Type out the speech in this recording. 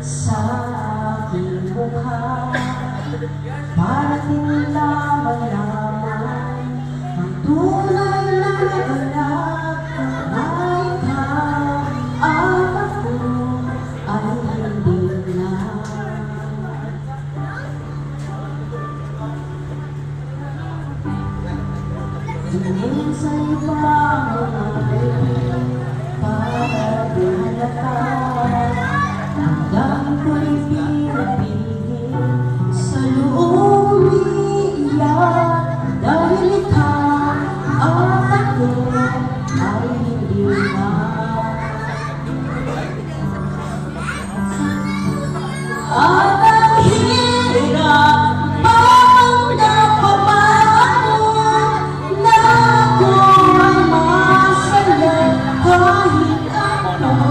sa aking mukha, para tila malaman ang tunay na ganap na ikaw at ako ay hindi na. Tingin sa ibang mga baby para di halata, hanggang ko'y pinipigil sa loob umiiyak, dahil ikaw at ako ay hindi na. Ay